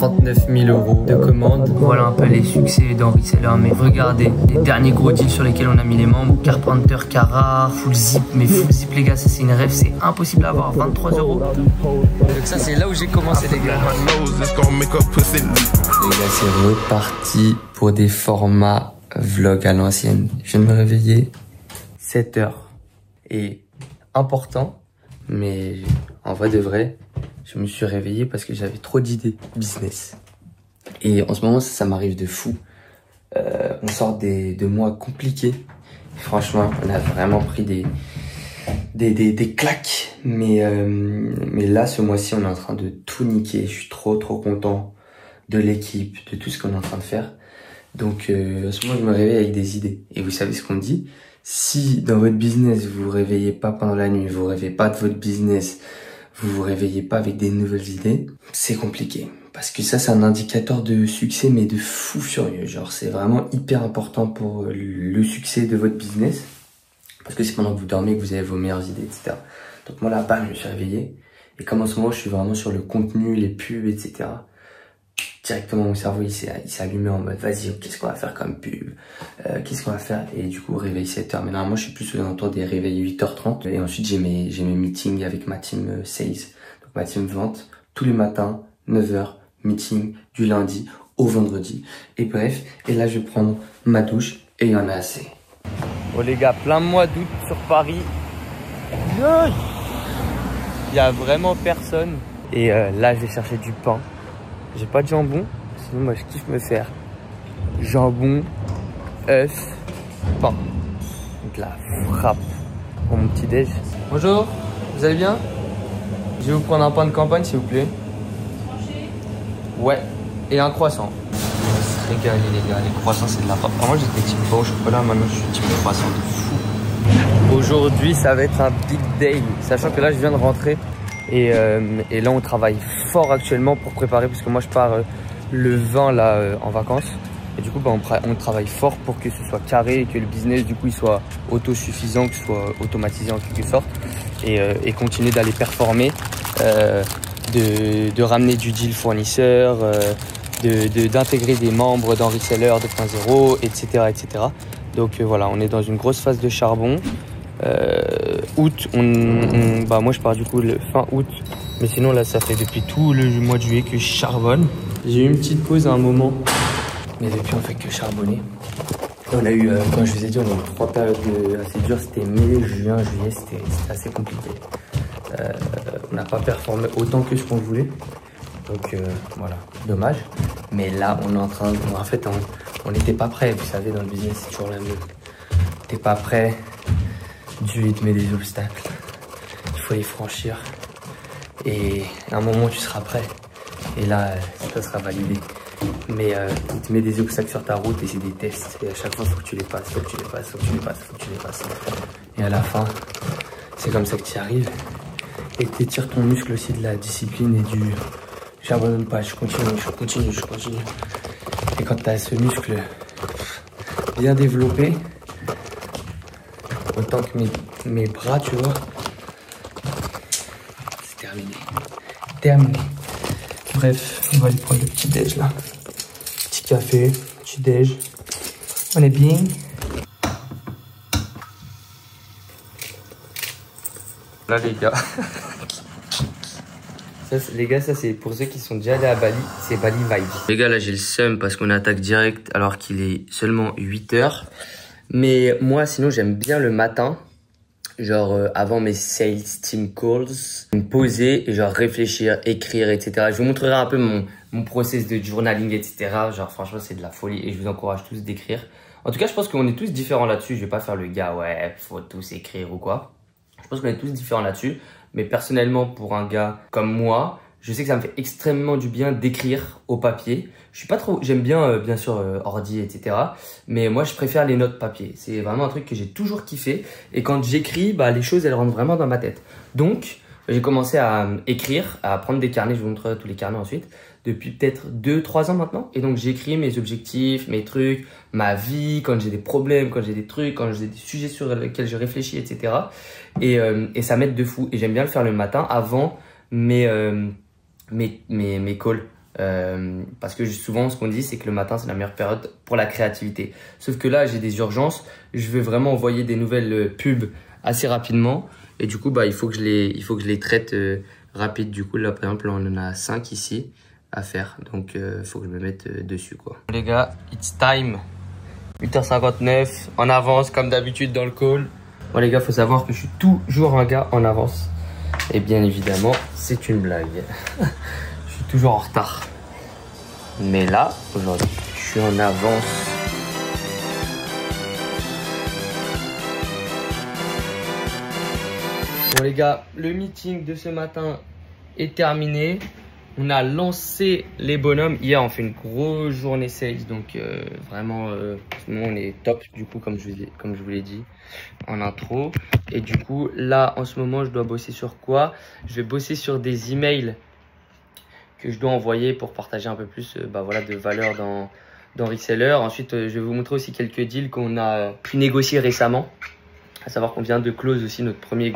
39 000 € de commandes. Voilà un peu les succès d'Henri Seller. Mais regardez, les derniers gros deals sur lesquels on a mis les membres. Carpenter, Carrare, Full Zip. Mais Full Zip, les gars, ça c'est une rêve. C'est impossible à avoir. 23 €. Donc ça, c'est là où j'ai commencé, les gars. Les gars, c'est reparti pour des formats vlog à l'ancienne. Je viens de me réveiller 7 h. Et important, mais en vrai de vrai, je me suis réveillé parce que j'avais trop d'idées business. Et en ce moment, ça m'arrive de fou. On sort de mois compliqués. Et franchement, on a vraiment pris des claques. Mais là, ce mois-ci, on est en train de tout niquer. Je suis trop content de l'équipe, de tout ce qu'on est en train de faire. Donc, en ce moment, je me réveille avec des idées. Et vous savez ce qu'on dit? Si dans votre business, vous vous réveillez pas pendant la nuit, vous rêvez pas de votre business, vous vous réveillez pas avec des nouvelles idées, c'est compliqué. Parce que ça, c'est un indicateur de succès, mais de fou furieux. Genre, c'est vraiment hyper important pour le succès de votre business. Parce que c'est pendant que vous dormez que vous avez vos meilleures idées, etc. Donc moi, là, bam, je me suis réveillé. Et comme en ce moment, je suis vraiment sur le contenu, les pubs, etc. Directement, mon cerveau, il s'est allumé en mode, vas-y, qu'est-ce qu'on va faire comme pub? Qu'est-ce qu'on va faire? Et du coup, réveil 7 h. Mais normalement, je suis plus aux alentours des réveils 8 h 30. Et ensuite, j'ai mes meetings avec ma team sales. Donc, ma team vente, tous les matins, 9 h, meeting du lundi au vendredi. Et bref, et là, je vais prendre ma douche et il y en a assez. Bon, les gars, plein mois d'août sur Paris. Il y a vraiment personne. Et là, je vais chercher du pain. J'ai pas de jambon, sinon moi je kiffe me faire jambon, œuf, pain. Donc la frappe pour mon petit déj. Bonjour, vous allez bien? Je vais vous prendre un pain de campagne s'il vous plaît. Ouais, et un croissant. On va se régaler les gars, les croissants c'est de la frappe. Moi j'étais type pain au chocolat, maintenant je suis type croissant de fou. Aujourd'hui ça va être un big day, sachant que là je viens de rentrer. Et là on travaille fort actuellement pour préparer, parce que moi je pars le 20 là en vacances. Et du coup bah, on travaille fort pour que ce soit carré et que le business du coup il soit autosuffisant, que ce soit automatisé en quelque sorte. Et continuer d'aller performer, de ramener du deal fournisseur, d'intégrer des membres d'Henri Seller 2.0, etc. etc. Donc voilà, on est dans une grosse phase de charbon. Août, bah moi je pars du coup le fin août, mais sinon là ça fait depuis tout le mois de juillet que je charbonne. J'ai eu une petite pause à un moment, mais depuis on fait que charbonner. On a eu, comme je vous ai dit, on a eu 3 périodes assez dures, c'était mai, juin, juillet, c'était assez compliqué. On n'a pas performé autant que ce qu'on voulait, donc voilà, dommage. Mais là on est en train, en fait on n'était pas prêt, vous savez, dans le business c'est toujours la même. T'es pas prêt, Dieu il te met des obstacles, il faut les franchir et à un moment tu seras prêt et là ça sera validé. Mais il te met des obstacles sur ta route et c'est des tests et à chaque fois il faut que tu les passes, faut que tu les passes, faut que tu les passes, faut que tu les passes. Et à la fin c'est comme ça que tu y arrives et tu étires ton muscle aussi de la discipline et du j'abandonne pas, je continue, je continue, je continue. Et quand tu as ce muscle bien développé, autant que mes bras, tu vois, c'est terminé. Terminé. Bref, on va aller prendre le petit déj là. Petit café, petit déj. On est bien. Là les gars. Les gars, ça c'est pour ceux qui sont déjà allés à Bali, c'est Bali Vibe. Les gars, là j'ai le seum parce qu'on attaque direct alors qu'il est seulement 8 h. Mais moi, sinon, j'aime bien le matin, genre avant mes sales team calls, me poser et genre réfléchir, écrire, etc. Je vous montrerai un peu mon process de journaling, etc. Genre franchement, c'est de la folie et je vous encourage tous d'écrire. En tout cas, je pense qu'on est tous différents là-dessus. Je vais pas faire le gars, ouais, faut tous écrire ou quoi. Je pense qu'on est tous différents là-dessus. Mais personnellement, pour un gars comme moi, je sais que ça me fait extrêmement du bien d'écrire au papier. Je suis pas trop, j'aime bien, bien sûr, ordi, etc. Mais moi, je préfère les notes papier. C'est vraiment un truc que j'ai toujours kiffé. Et quand j'écris, bah, les choses, elles rentrent vraiment dans ma tête. Donc, j'ai commencé à écrire, à prendre des carnets. Je vous montrerai tous les carnets ensuite. Depuis peut-être 2-3 ans maintenant. Et donc, j'écris mes objectifs, mes trucs, ma vie, quand j'ai des problèmes, quand j'ai des trucs, quand j'ai des sujets sur lesquels je réfléchis, etc. Et ça m'aide de fou. Et j'aime bien le faire le matin avant mes calls. Parce que souvent, ce qu'on dit, c'est que le matin, c'est la meilleure période pour la créativité. Sauf que là, j'ai des urgences. Je veux vraiment envoyer des nouvelles pubs assez rapidement. Et du coup, bah, il faut que je les traite rapide. Du coup, là, par exemple, on en a 5 ici à faire. Donc, il faut que je me mette dessus, quoi. Les gars, it's time. 8h59, en avance, comme d'habitude dans le call. Bon, les gars, faut savoir que je suis toujours un gars en avance. Et bien évidemment, c'est une blague. Je suis toujours en retard. Mais là, aujourd'hui, je suis en avance. Bon les gars, le meeting de ce matin est terminé. On a lancé les bonhommes. Hier, on fait une grosse journée sales. Donc vraiment, nous, on est top du coup, comme je vous l'ai dit en intro. Et du coup, là, en ce moment, je dois bosser sur quoi? Je vais bosser sur des emails que je dois envoyer pour partager un peu plus voilà, de valeur dans Reseller. Ensuite, je vais vous montrer aussi quelques deals qu'on a pu négocier récemment. À savoir qu'on vient de close aussi notre premier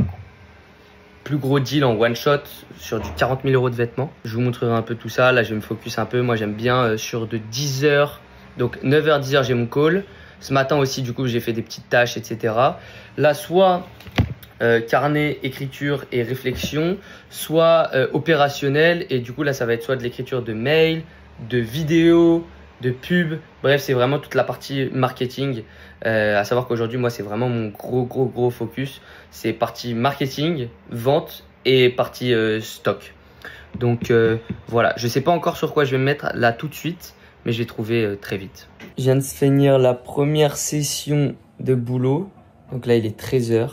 plus gros deal en one shot sur du 40 000 € de vêtements. Je vous montrerai un peu tout ça. Là, je vais me focus un peu. Moi, j'aime bien sur de 10h. Donc 9h, 10h, j'ai mon call. Ce matin aussi, du coup, j'ai fait des petites tâches, etc. Là, soit carnet, écriture et réflexion, soit opérationnel. Et du coup, là, ça va être soit de l'écriture de mail, de vidéos, de pub. Bref, c'est vraiment toute la partie marketing. À savoir qu'aujourd'hui, moi, c'est vraiment mon gros focus. C'est partie marketing, vente et partie stock. Donc voilà, je sais pas encore sur quoi je vais me mettre là tout de suite, mais je vais trouver très vite. Je viens de finir la première session de boulot. Donc là, il est 13h.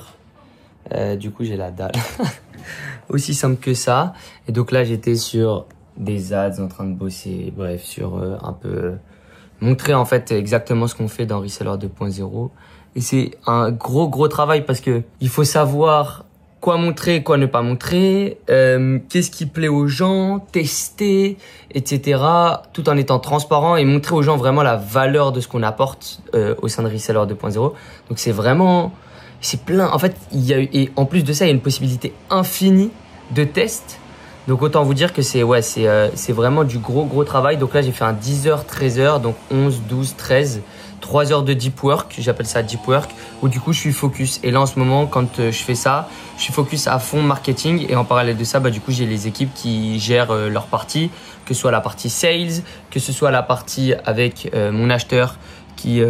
Du coup, j'ai la dalle. Aussi simple que ça. Et donc là, j'étais sur des ads en train de bosser. Bref, sur un peu montrer en fait exactement ce qu'on fait dans Reseller 2.0. Et c'est un gros travail parce que il faut savoir quoi montrer, quoi ne pas montrer, qu'est-ce qui plaît aux gens, tester, etc. Tout en étant transparent et montrer aux gens vraiment la valeur de ce qu'on apporte au sein de Reseller 2.0. Donc c'est vraiment, c'est plein. En fait, et en plus de ça, il y a une possibilité infinie de tests. Donc autant vous dire que c'est vraiment du gros travail. Donc là, j'ai fait un 10h, 13h, donc 11, 12, 13. 3 heures de deep work, j'appelle ça deep work, où du coup je suis focus. Et là en ce moment, quand je fais ça, je suis focus à fond marketing. Et en parallèle de ça, du coup j'ai les équipes qui gèrent leur partie, que ce soit la partie sales, que ce soit la partie avec mon acheteur qui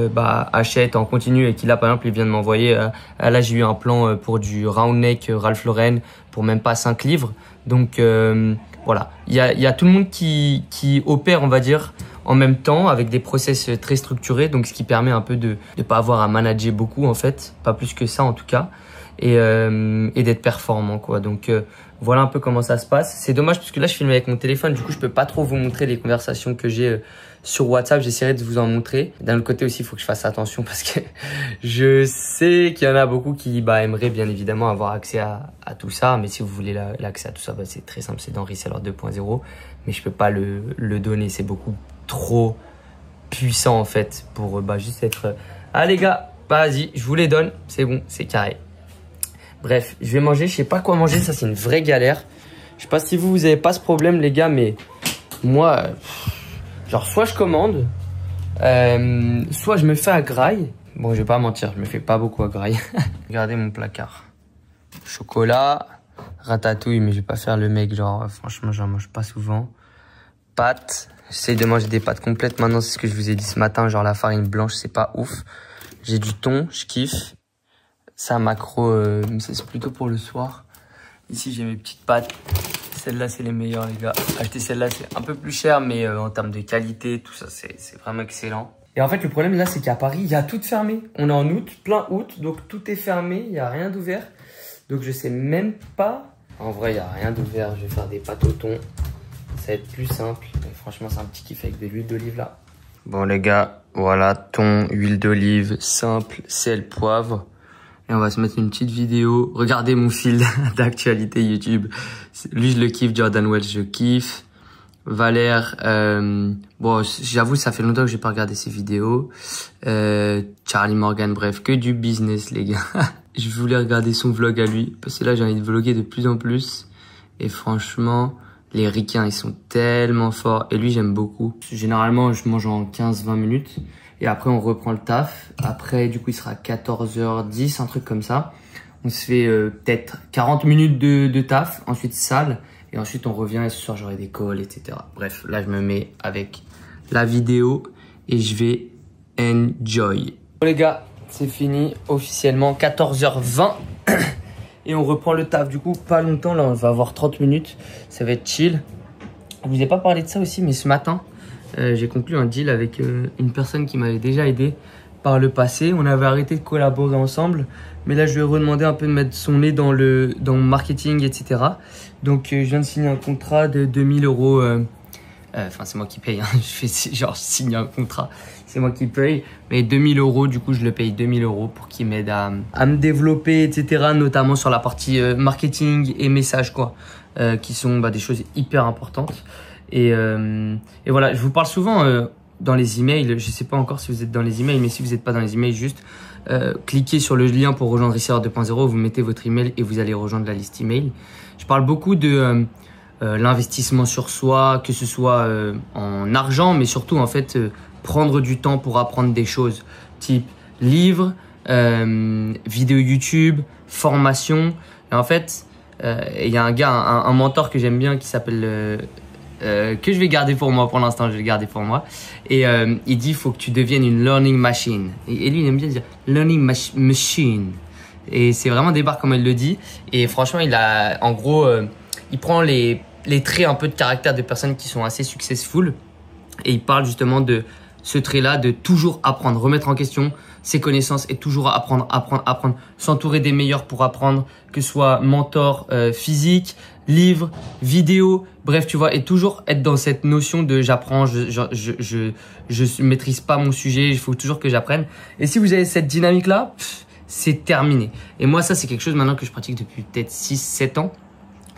achète en continu et qui là par exemple il vient de m'envoyer, là j'ai eu un plan pour du round neck Ralph Lauren pour même pas 5 livres. Donc voilà, il y a tout le monde qui opère, on va dire, en même temps avec des process très structurés, donc ce qui permet un peu de pas avoir à manager beaucoup en fait, pas plus que ça en tout cas, et d'être performant quoi. Donc voilà un peu comment ça se passe. C'est dommage parce que là je filme avec mon téléphone, du coup je peux pas trop vous montrer les conversations que j'ai sur WhatsApp. J'essaierai de vous en montrer. D'un autre côté aussi, il faut que je fasse attention parce que je sais qu'il y en a beaucoup qui aimeraient bien évidemment avoir accès à tout ça. Mais si vous voulez l'accès à tout ça, c'est très simple, c'est dans Reseller 2.0. Mais je peux pas le donner, c'est beaucoup trop puissant en fait pour juste être... Ah les gars, vas-y, je vous les donne, c'est bon, c'est carré. Bref, je vais manger, je sais pas quoi manger, ça c'est une vraie galère. Je sais pas si vous avez pas ce problème les gars, mais moi... genre soit je commande, soit je me fais à graille. Bon, je vais pas mentir, je me fais pas beaucoup à graille. Regardez mon placard. Chocolat, ratatouille, mais je vais pas faire le mec, genre franchement j'en mange pas souvent. Pâtes, j'essaye de manger des pâtes complètes. Maintenant c'est ce que je vous ai dit ce matin, genre la farine blanche c'est pas ouf. J'ai du thon, je kiffe. Ça macro, c'est plutôt pour le soir. Ici j'ai mes petites pâtes. Celles-là, c'est les meilleures, les gars. Acheter celle-là, c'est un peu plus cher, mais en termes de qualité, tout ça, c'est vraiment excellent. Et en fait, le problème, là, c'est qu'à Paris, il y a tout fermé. On est en août, plein août, donc tout est fermé, il n'y a rien d'ouvert. Donc, je sais même pas. En vrai, il n'y a rien d'ouvert. Je vais faire des pâtes au thon. Ça va être plus simple. Et franchement, c'est un petit kiff avec de l'huile d'olive, là. Bon, les gars, voilà, thon, huile d'olive, simple, sel, poivre. Et on va se mettre une petite vidéo. Regardez mon fil d'actualité YouTube. Lui, je le kiffe. Jordan Wells, je kiffe. Valère, bon, j'avoue, ça fait longtemps que j'ai pas regardé ses vidéos. Charlie Morgan, bref, que du business, les gars. Je voulais regarder son vlog à lui, parce que là, j'ai envie de vlogger de plus en plus. Et franchement, Les ricains, ils sont tellement forts. Et lui, j'aime beaucoup. Généralement, je mange en 15-20 minutes. Et après, on reprend le taf. Après, du coup, il sera 14h10, un truc comme ça. On se fait peut-être 40 minutes de taf. Ensuite, salle. Et ensuite, on revient. Et ce soir, j'aurai des calls, etc. Bref, là, je me mets avec la vidéo. Et je vais enjoy. Bon, les gars, c'est fini. Officiellement, 14h20. Et on reprend le taf, du coup, pas longtemps, là, on va avoir 30 minutes, ça va être chill. Je vous ai pas parlé de ça aussi, mais ce matin, j'ai conclu un deal avec une personne qui m'avait déjà aidé par le passé. On avait arrêté de collaborer ensemble, mais là, je lui ai redemandé un peu de mettre son nez dans le marketing, etc. Donc, je viens de signer un contrat de 2000 euros. Enfin, c'est moi qui paye, hein. Je fais genre signer un contrat, c'est moi qui paye. Mais 2000 euros, du coup, je le paye 2000 euros pour qu'il m'aide à me développer, etc. Notamment sur la partie marketing et message, quoi. Qui sont des choses hyper importantes. Et voilà, je vous parle souvent dans les emails. Je sais pas encore si vous êtes dans les emails, mais si vous n'êtes pas dans les emails, juste cliquez sur le lien pour rejoindre Reseller 2.0. Vous mettez votre email et vous allez rejoindre la liste email. Je parle beaucoup de l'investissement sur soi, que ce soit en argent, mais surtout en fait prendre du temps pour apprendre des choses type livre, vidéo YouTube, formation. Et en fait, il y a un gars, un mentor que j'aime bien qui s'appelle que je vais garder pour moi pour l'instant, je vais le garder pour moi. Et il dit, il faut que tu deviennes une learning machine. Et lui, il aime bien dire learning machine. Et c'est vraiment des barres comme il le dit. Et franchement, il a, en gros, il prend les traits un peu de caractère de personnes qui sont assez successful. Et il parle justement de ce trait-là, de toujours apprendre, remettre en question ses connaissances et toujours apprendre, s'entourer des meilleurs pour apprendre, que ce soit mentor physique, livre, vidéo, bref, tu vois, et toujours être dans cette notion de j'apprends, je maîtrise pas mon sujet, il faut toujours que j'apprenne. Et si vous avez cette dynamique-là, c'est terminé. Et moi, ça, c'est quelque chose maintenant que je pratique depuis peut-être 6-7 ans.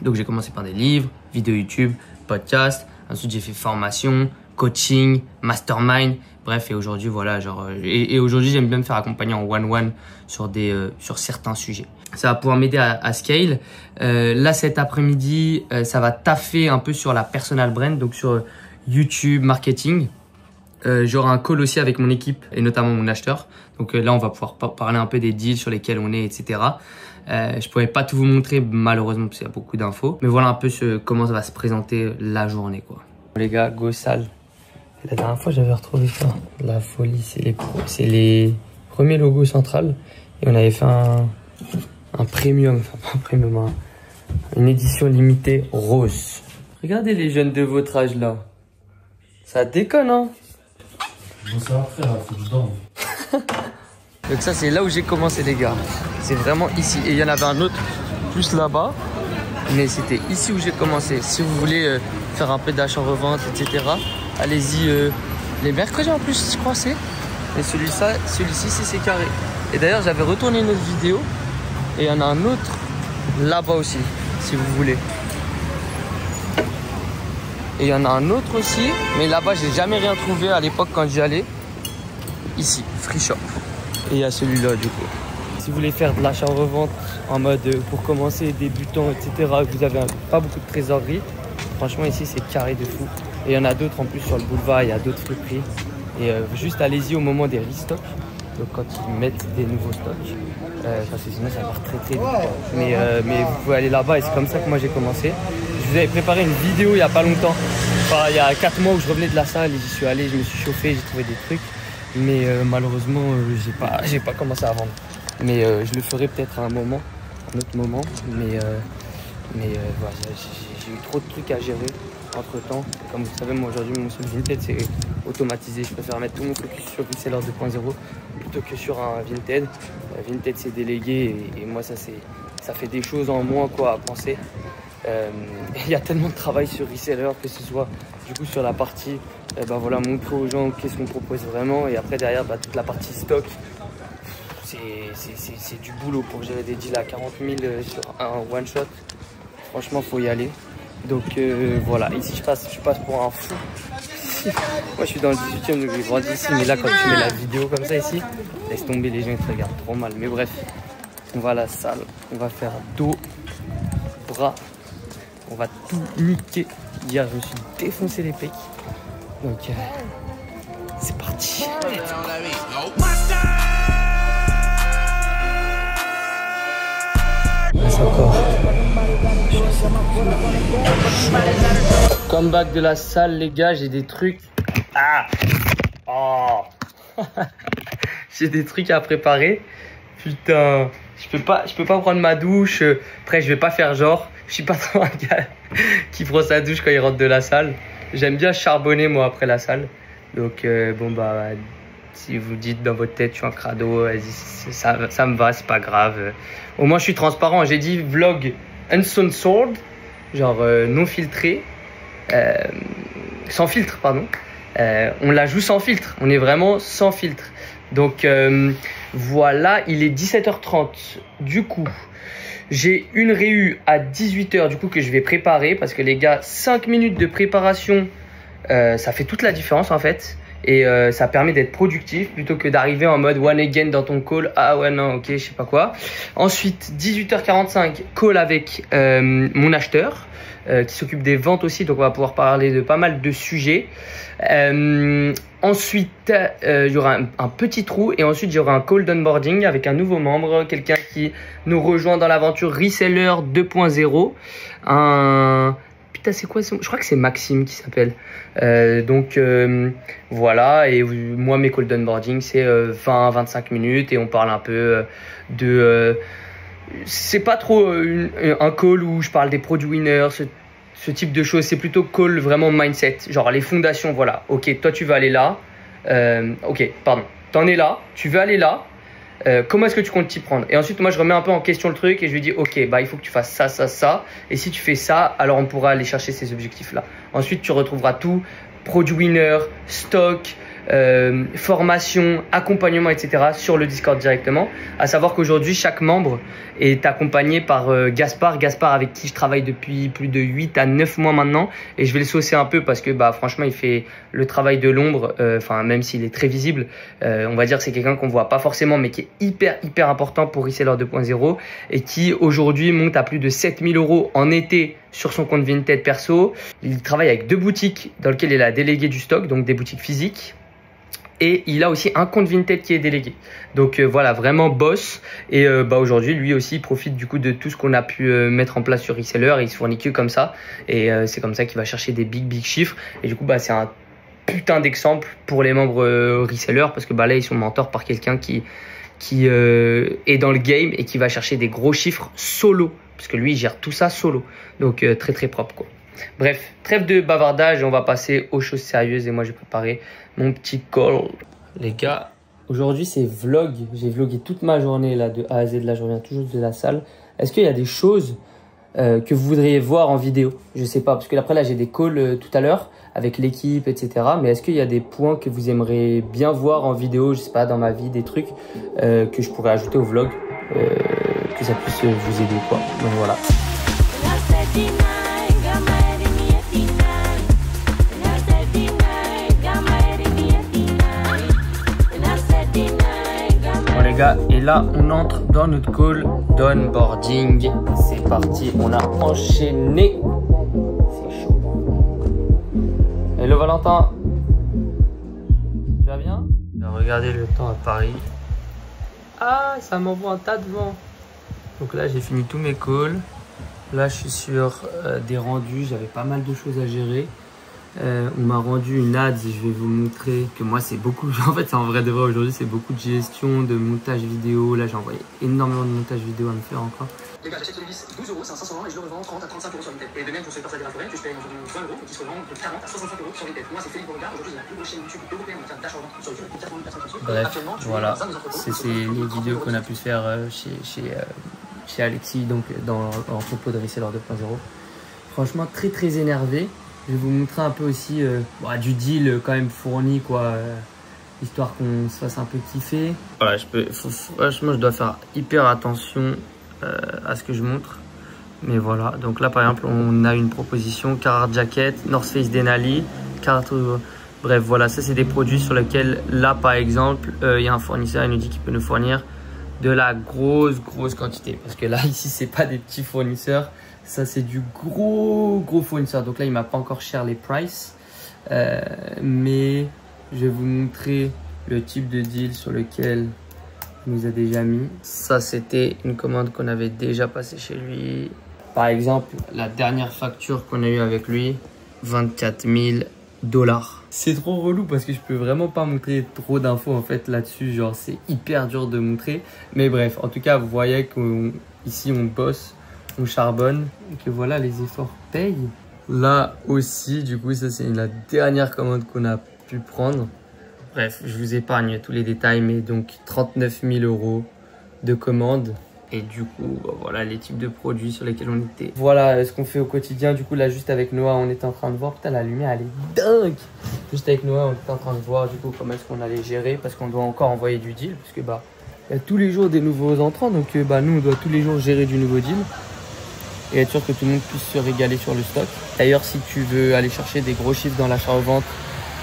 Donc, j'ai commencé par des livres, vidéos YouTube, podcasts. Ensuite, j'ai fait formation, coaching, mastermind. Bref, et aujourd'hui, voilà, genre, et aujourd'hui, j'aime bien me faire accompagner en one-one sur certains sujets. Ça va pouvoir m'aider à scale. Là, cet après-midi, ça va taffer un peu sur la personal brand, donc sur YouTube, marketing. J'aurai un call aussi avec mon équipe et notamment mon acheteur. Donc là, on va pouvoir parler un peu des deals sur lesquels on est, etc. Je pourrais pas tout vous montrer malheureusement parce qu'il y a beaucoup d'infos. Mais voilà un peu comment ça va se présenter la journée, quoi. Les gars, go salle. La dernière fois, j'avais retrouvé ça. La folie, c'est les premiers logos centrales. Et on avait fait un premium, enfin pas un premium, une édition limitée rose. Regardez les jeunes de votre âge là. Ça déconne, hein? Bon, ça va faire, faut que je dorme. Donc ça, c'est là où j'ai commencé, les gars. C'est vraiment ici. Et il y en avait un autre plus là-bas. Mais c'était ici où j'ai commencé. Si vous voulez faire un peu d'achat-revente, etc., allez-y les mercredis en plus, je crois, c'est. Et celui-ci, c'est carré. Et d'ailleurs, j'avais retourné une autre vidéo. Et il y en a un autre là-bas aussi, si vous voulez. Et il y en a un autre aussi. Mais là-bas, j'ai jamais rien trouvé à l'époque quand j'y allais. Ici, Free Shop. Et il y a celui-là, du coup. Si vous voulez faire de l'achat-revente en mode pour commencer, débutant, etc., vous avez pas beaucoup de trésorerie, franchement, ici, c'est carré de fou. Et il y en a d'autres en plus sur le boulevard, il y a d'autres prix. Et juste allez-y au moment des restocks, donc quand ils mettent des nouveaux stocks, parce que sinon ça part très vite. Mais vous pouvez aller là-bas et c'est comme ça que moi j'ai commencé. Je vous avais préparé une vidéo il n'y a pas longtemps, enfin, il y a 4 mois où je revenais de la salle et j'y suis allé, je me suis chauffé, j'ai trouvé des trucs. Mais malheureusement, j'ai pas commencé à vendre. Mais je le ferai peut-être à un autre moment. Mais voilà, j'ai eu trop de trucs à gérer entre temps. Comme vous savez, moi aujourd'hui, mon seul Vinted, c'est automatisé. Je préfère mettre tout mon focus sur Reseller 2.0 plutôt que sur un Vinted. Vinted, c'est délégué et moi, ça fait des choses en moins, quoi, à penser. Il y a tellement de travail sur Reseller, que ce soit du coup sur la partie voilà, montrer aux gens qu'est-ce qu'on propose vraiment, et après derrière toute la partie stock, c'est du boulot pour gérer des deals à 40 000 sur un one shot. Franchement, faut y aller. Donc voilà, ici je passe pour un fou. Moi je suis dans le 18e, donc j'ai grandi ici, mais là quand tu mets la vidéo comme ça ici, laisse tomber, les gens ils te regardent trop mal. Mais bref, on va à la salle, on va faire dos, bras, On va tout niquer. Hier, je me suis défoncé les pecs. Donc, c'est parti. Reste encore. Comeback de la salle, les gars. J'ai des trucs. Ah! Oh! J'ai des trucs à préparer. Putain. Je peux pas prendre ma douche. Après, je vais pas faire genre. Je suis pas trop un gars qui prend sa douche quand il rentre de la salle. J'aime bien charbonner, moi, après la salle. Donc, bon, bah, si vous dites dans votre tête, je suis un crado, ça me va, c'est pas grave. Au moins, je suis transparent. J'ai dit vlog uncensored, genre non filtré. Sans filtre, pardon. On la joue sans filtre. On est vraiment sans filtre. Donc, voilà, il est 17h30. Du coup, j'ai une réu à 18h du coup que je vais préparer parce que les gars, 5 minutes de préparation, ça fait toute la différence en fait. Et ça permet d'être productif plutôt que d'arriver en mode one again dans ton call. Ah ouais, non, ok, je sais pas quoi. Ensuite, 18h45, call avec mon acheteur qui s'occupe des ventes aussi. Donc, on va pouvoir parler de pas mal de sujets. Ensuite, il y aura un petit trou et ensuite, il y aura un call d'onboarding avec un nouveau membre, quelqu'un qui nous rejoint dans l'aventure Reseller 2.0. Putain, c'est quoi? Je crois que c'est Maxime qui s'appelle. Donc, voilà. Et moi, mes calls d'onboarding, c'est 20-25 minutes et on parle un peu de... c'est pas trop un call où je parle des produits winners, ce type de choses. C'est plutôt call vraiment mindset. Genre les fondations, voilà. Ok, toi, tu vas aller là. Ok, pardon. T'en es là. Tu veux aller là. Comment est-ce que tu comptes t'y prendre? Et ensuite, moi, je remets un peu en question le truc et je lui dis, ok, bah, il faut que tu fasses ça, ça, ça. Et si tu fais ça, alors on pourra aller chercher ces objectifs-là. Ensuite, tu retrouveras tout, produit winner, stock, formation, accompagnement, etc. sur le Discord directement. À savoir qu'aujourd'hui, chaque membre est accompagné par Gaspard. Gaspard avec qui je travaille depuis plus de 8 à 9 mois maintenant. Et je vais le saucer un peu parce que bah, franchement, il fait le travail de l'ombre. Enfin, même s'il est très visible, on va dire que c'est quelqu'un qu'on voit pas forcément, mais qui est hyper important pour Reseller 2.0 et qui aujourd'hui monte à plus de 7000 € en été sur son compte Vinted perso. Il travaille avec 2 boutiques dans lesquelles il a délégué du stock, donc des boutiques physiques. Et il a aussi un compte Vinted qui est délégué. Donc voilà, vraiment boss. Et bah aujourd'hui, lui aussi, il profite du coup de tout ce qu'on a pu mettre en place sur Reseller. Et il se fournit que comme ça. Et c'est comme ça qu'il va chercher des big chiffres. Et du coup, bah c'est un putain d'exemple pour les membres Reseller. Parce que bah là, ils sont mentors par quelqu'un qui est dans le game et qui va chercher des gros chiffres solo. Parce que lui, il gère tout ça solo. Donc très propre quoi. Bref, trêve de bavardage, on va passer aux choses sérieuses et moi j'ai préparé mon petit call. Les gars, aujourd'hui c'est vlog, j'ai vlogué toute ma journée là de A à Z, là je reviens toujours de la salle. Est-ce qu'il y a des choses que vous voudriez voir en vidéo? Je sais pas, parce que après là j'ai des calls tout à l'heure avec l'équipe, etc. Mais est-ce qu'il y a des points que vous aimeriez bien voir en vidéo, je sais pas, dans ma vie, des trucs que je pourrais ajouter au vlog, que ça puisse vous aider quoi. Donc voilà. Et là, on entre dans notre call d'onboarding. C'est parti, on a enchaîné. C'est chaud. Hello Valentin. Tu vas bien? Regardez le temps à Paris. Ah, ça m'envoie un tas de vent. Donc là, j'ai fini tous mes calls. Là, je suis sur des rendus. J'avais pas mal de choses à gérer. On m'a rendu une ads, je vais vous montrer que moi c'est beaucoup, en fait c'est en vrai de vrai aujourd'hui, c'est beaucoup de gestion, de montage vidéo. Là j'ai envoyé énormément de montage vidéo à me faire encore. Les gars, j'achète ce Levi's 12 €, c'est un 520 et je le revends 30 à 35 € sur Vinted. Et de même pour ce personnel de la forêt que je paye environ 20 € et qui se revend de 40 à 65 € sur Vinted. Moi c'est Philippe Beauregard, aujourd'hui j'ai la plus grosse chaîne YouTube européenne en termes d'achat en vente sur YouTube, 80 000 personnes dessus. Bref, voilà, c'est les vidéos qu'on a pu faire chez Alexis, donc dans l'entrepôt de Reseller 2.0. Franchement très énervé. Je vais vous montrer un peu aussi du deal quand même fourni quoi, histoire qu'on se fasse un peu kiffer. Voilà, franchement je dois faire hyper attention à ce que je montre. Mais voilà, donc là par exemple on a une proposition Carhartt Jacket, North Face Denali, bref voilà, ça c'est des produits sur lesquels là par exemple il y a un fournisseur, il nous dit qu'il peut nous fournir de la grosse quantité. Parce que là ici c'est pas des petits fournisseurs, Ça, c'est du gros fournisseur. Donc là, il m'a pas encore cher les prices. Mais je vais vous montrer le type de deal sur lequel il nous a déjà mis. Ça, c'était une commande qu'on avait déjà passée chez lui. Par exemple, la dernière facture qu'on a eue avec lui, 24 000 $. C'est trop relou parce que je peux vraiment pas montrer trop d'infos en fait là-dessus. Genre, c'est hyper dur de montrer. Mais bref, en tout cas, vous voyez qu'ici, on bosse, on charbonne. Et que voilà, les efforts payent. Là aussi, du coup, ça, c'est la dernière commande qu'on a pu prendre. Bref, je vous épargne tous les détails, mais donc 39 000 € de commande. Et du coup, voilà les types de produits sur lesquels on était. Voilà ce qu'on fait au quotidien. Du coup, là, juste avec Noah, on était en train de voir. Putain, la lumière, elle est dingue. Juste avec Noah, on était en train de voir du coup comment est-ce qu'on allait gérer. Parce qu'on doit encore envoyer du deal. Parce que bah, il y a tous les jours des nouveaux entrants. Donc bah, nous, on doit tous les jours gérer du nouveau deal. Et être sûr que tout le monde puisse se régaler sur le stock. D'ailleurs, si tu veux aller chercher des gros chiffres dans l'achat-revente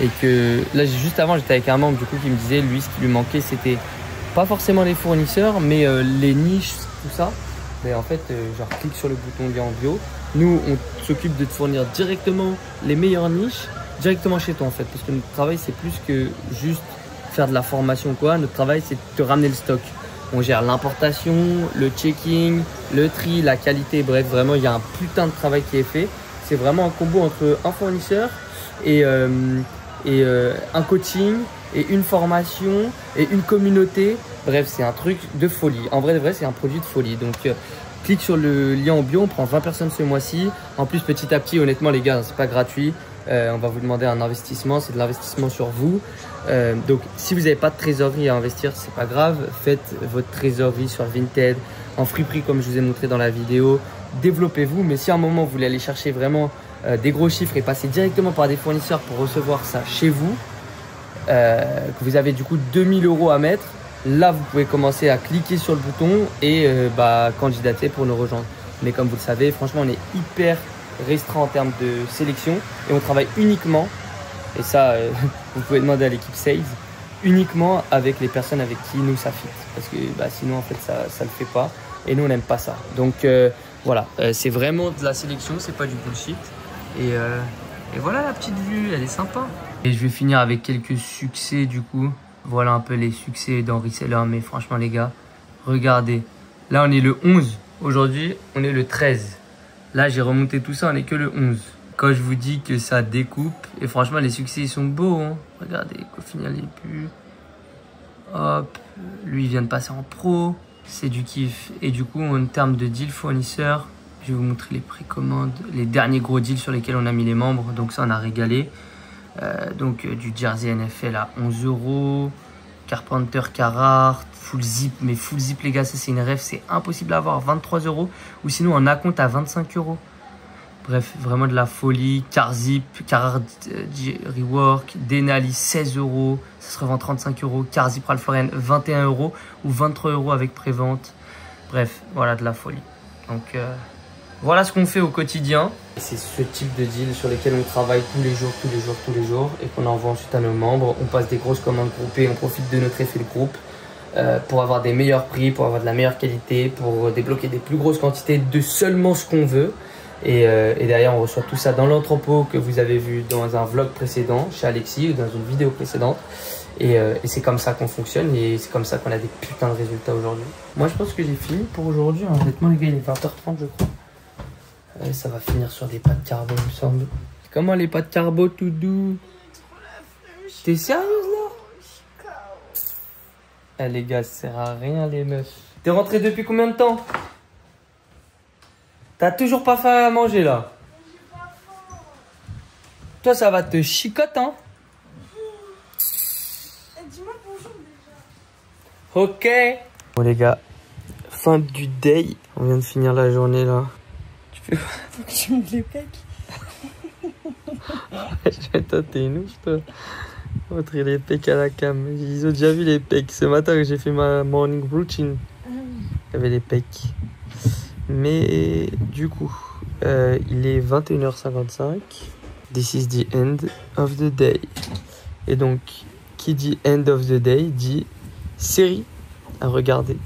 et que... Là, juste avant, j'étais avec un membre du coup qui me disait, lui, ce qui lui manquait, c'était pas forcément les fournisseurs, mais les niches, tout ça. Mais en fait, genre, clique sur le bouton lien en bio. Nous, on s'occupe de te fournir directement les meilleures niches, directement chez toi, en fait. Parce que notre travail, c'est plus que juste faire de la formation ou quoi. Notre travail, c'est de te ramener le stock. On gère l'importation, le checking, le tri, la qualité. Bref, vraiment, il y a un putain de travail qui est fait. C'est vraiment un combo entre un fournisseur et un coaching et une formation et une communauté. Bref, c'est un truc de folie. En vrai, de vrai, c'est un produit de folie. Donc, clique sur le lien en bio. On prend 20 personnes ce mois-ci. En plus, petit à petit, honnêtement, les gars, c'est pas gratuit. On va vous demander un investissement. C'est de l'investissement sur vous. Donc, si vous n'avez pas de trésorerie à investir, c'est pas grave. Faites votre trésorerie sur Vinted, en friperie, comme je vous ai montré dans la vidéo. Développez-vous. Mais si à un moment, vous voulez aller chercher vraiment des gros chiffres et passer directement par des fournisseurs pour recevoir ça chez vous, que vous avez du coup 2000 € à mettre, là vous pouvez commencer à cliquer sur le bouton et candidater pour nous rejoindre. Mais comme vous le savez, franchement, on est hyper restreint en termes de sélection et on travaille uniquement, et ça vous pouvez demander à l'équipe sales, uniquement avec les personnes avec qui nous ça fit, parce que sinon en fait ça le fait pas et nous on n'aime pas ça. Donc voilà, c'est vraiment de la sélection, c'est pas du bullshit. Et voilà, la petite vue, elle est sympa. Et je vais finir avec quelques succès du coup. Voilà un peu les succès d'Henri Seller. Mais franchement les gars, regardez. Là on est le 11. Aujourd'hui on est le 13. Là j'ai remonté tout ça, on est que le 11. Quand je vous dis que ça découpe. Et franchement les succès ils sont beaux. Hein. Regardez, Kofinal est plus. Hop. Lui il vient de passer en pro. C'est du kiff. Et du coup en termes de deal fournisseur, je vais vous montrer les précommandes, les derniers gros deals sur lesquels on a mis les membres. Donc ça, on a régalé. Donc du jersey NFL à 11 €. Carpenter Carhartt, full zip. Mais full zip, les gars, ça c'est une rêve. C'est impossible à avoir. 23 €. Ou sinon, en acompte à 25 €. Bref, vraiment de la folie. Carzip, Carhartt Rework. Denali, 16 €. Ça se revend 35 €. Carzip Ralph Lauren, 21 € ou 23 € avec prévente. Bref, voilà de la folie. Donc... voilà ce qu'on fait au quotidien. C'est ce type de deal sur lesquels on travaille tous les jours et qu'on envoie ensuite à nos membres. On passe des grosses commandes groupées, on profite de notre effet de groupe pour avoir des meilleurs prix, pour avoir de la meilleure qualité, pour débloquer des plus grosses quantités de seulement ce qu'on veut. Et derrière, on reçoit tout ça dans l'entrepôt que vous avez vu dans un vlog précédent chez Alexis ou dans une vidéo précédente. Et c'est comme ça qu'on fonctionne et c'est comme ça qu'on a des putains de résultats aujourd'hui. Moi, je pense que j'ai fini pour aujourd'hui. Honnêtement, les gars, il est 20h30, je crois. Ça va finir sur des pâtes carbo, il me semble. Comment les pâtes carbo tout doux? T'es sérieuse là? Eh les gars, ça sert à rien les meufs. T'es rentré depuis combien de temps? T'as toujours pas faim à manger là? Toi ça va te chicote hein? Dis-moi bonjour déjà. Ok. Bon les gars, fin du day. On vient de finir la journée là. Faut que tu me les pecs. Toi, t'es une ouf, toi. Montrer les pecs à la cam. Ils ont déjà vu les pecs. Ce matin, j'ai fait ma morning routine. Il y avait les pecs. Mais du coup, il est 21h55. This is the end of the day. Et donc, qui dit end of the day dit série à regarder.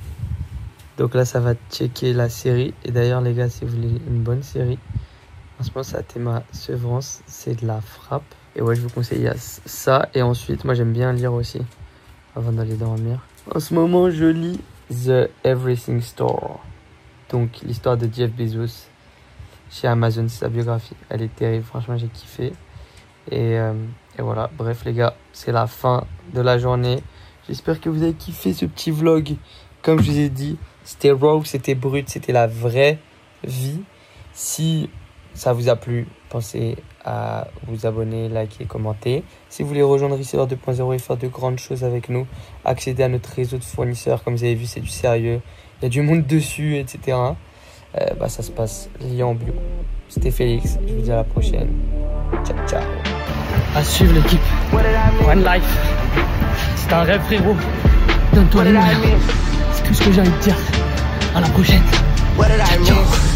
Donc là, ça va checker la série. Et d'ailleurs, les gars, si vous voulez une bonne série, en ce moment, ça Théma Severance, c'est de la frappe. Et ouais, je vous conseille ça. Et ensuite, moi, j'aime bien lire aussi avant d'aller dormir. En ce moment, je lis The Everything Store. Donc, l'histoire de Jeff Bezos chez Amazon, c'est sa biographie. Elle est terrible, franchement, j'ai kiffé. Et voilà, bref, les gars, c'est la fin de la journée. J'espère que vous avez kiffé ce petit vlog. Comme je vous ai dit, c'était raw, c'était brut, c'était la vraie vie. Si ça vous a plu, pensez à vous abonner, liker, commenter. Si vous voulez rejoindre Reseller 2.0 et faire de grandes choses avec nous, accéder à notre réseau de fournisseurs, comme vous avez vu, c'est du sérieux. Il y a du monde dessus, etc. Ça se passe, lien en bio. C'était Félix, je vous dis à la prochaine. Ciao, ciao. À suivre l'équipe. One life. C'est un rêve, frérot. Donne-toi les moyens. C'est tout ce que j'ai envie de dire. À la prochaine. Ciao, ciao.